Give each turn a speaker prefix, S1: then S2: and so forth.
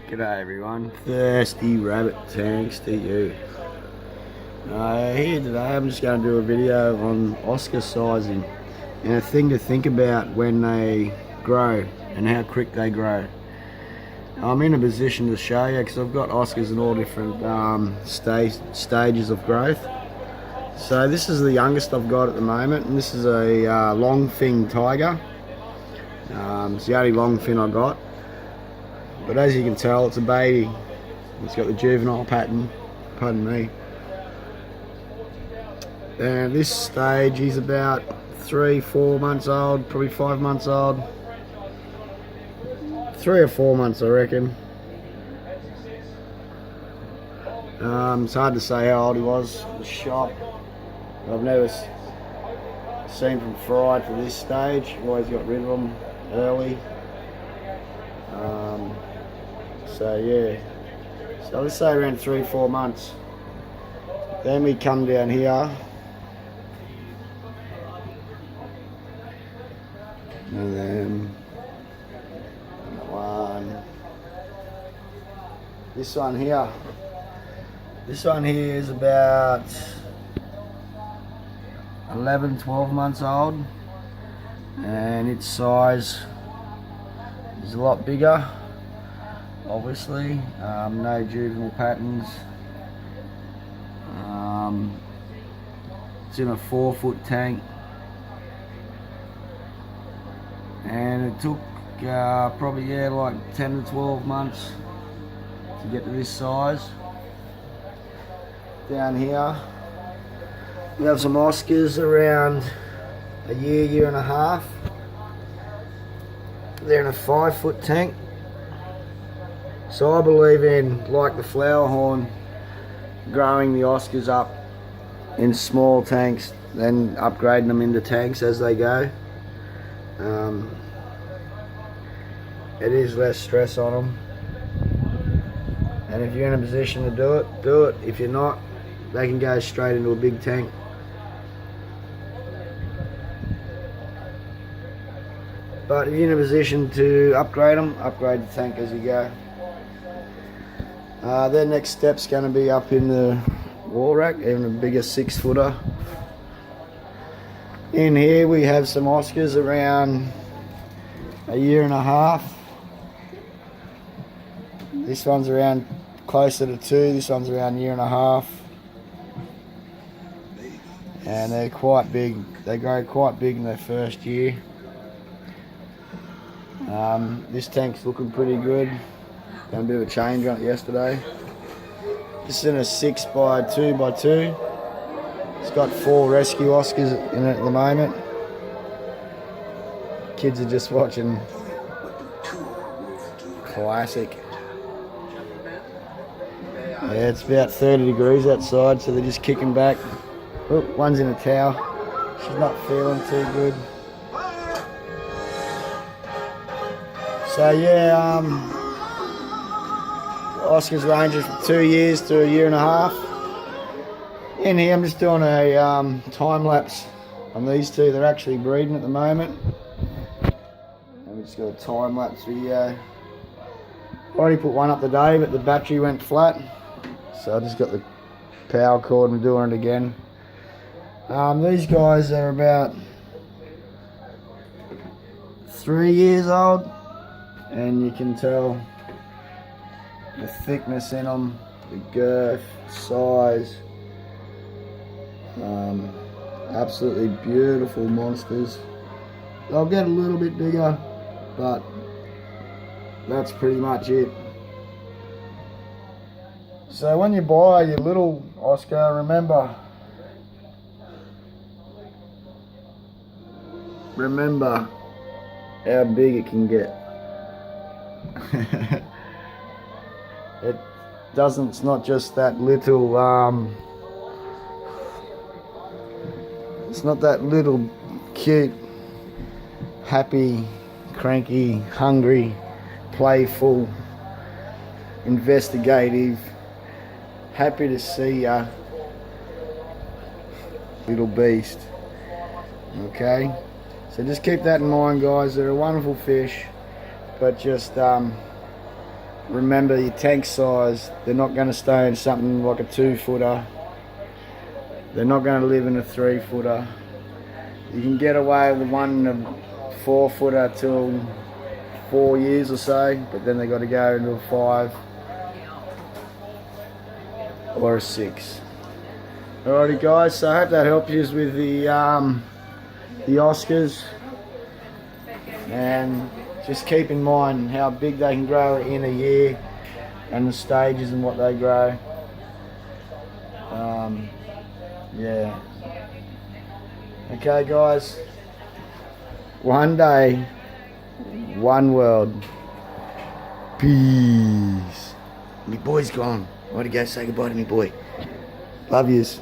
S1: G'day everyone, Thirsty Rabbit Tanks to you. Here today I'm just going to do a video on Oscar sizing and a thing to think about when they grow and how quick they grow. I'm in a position to show you because I've got Oscars in all different stages of growth. So this is the youngest I've got at the moment, and this is a long fin tiger. It's the only long fin I got. But as you can tell, it's a baby. It's got the juvenile pattern, pardon me. And at this stage, he's about 3-4 months old, probably 5 months old. 3 or 4 months, I reckon. It's hard to say how old he was at the shop. I've never seen from fried to this stage. Always got rid of them early. So yeah, so let's say around 3-4 months. Then we come down here, and then this one here. This one here is about 11-12 months old, and its size is a lot bigger. Obviously, no juvenile patterns. It's in a 4-foot tank, and it took probably like 10 to 12 months to get to this size. Down here we have some Oscars around a year and a half. They're in a 5-foot tank. So I believe in, like the flower horn, growing the Oscars up in small tanks, then upgrading them into tanks as they go. It is less stress on them, and if you're in a position to do it, do it. If you're not, they can go straight into a big tank. But if you're in a position to upgrade them, upgrade the tank as you go. Their next step's going to be up in the wall rack, even a bigger 6-footer. In here we have some Oscars around a year and a half. This one's around closer to 2, this one's around a year and a half. And they're quite big, they grow quite big in their first year. This tank's looking pretty good. Done a bit of a change on it yesterday. This is in a 6x2x2. It's got 4 rescue Oscars in it at the moment. Kids are just watching classic. Yeah, it's about 30 degrees outside, so they're just kicking back. Oh, one's in a towel. She's not feeling too good. So yeah, Oscars ranges from 2 years to a year and a half. In here I'm just doing a time lapse on these two. They're actually breeding at the moment. And we just got a time lapse video. Already put one up today, but the battery went flat. So I just got the power cord and doing it again. These guys are about 3 years old, and you can tell the thickness in them, the girth, size. Absolutely beautiful monsters. They'll get a little bit bigger, but that's pretty much it. So when you buy your little Oscar, remember how big it can get. It's not just that little, it's not that little cute, happy, cranky, hungry, playful, investigative, happy to see ya little beast. Okay, so just keep that in mind, guys. They're a wonderful fish, but just remember your tank size. They're not going to stay in something like a 2-footer. They're not going to live in a 3-footer. You can get away with one 4-footer till 4 years or so, but then they got to go into a 5 or a 6. Alrighty guys, so I hope that helps you with the Oscars, and just keep in mind how big they can grow in a year and the stages and what they grow. Yeah. Okay guys, one day, one world. Peace. My boy's gone. I want to go say goodbye to my boy. Love yous.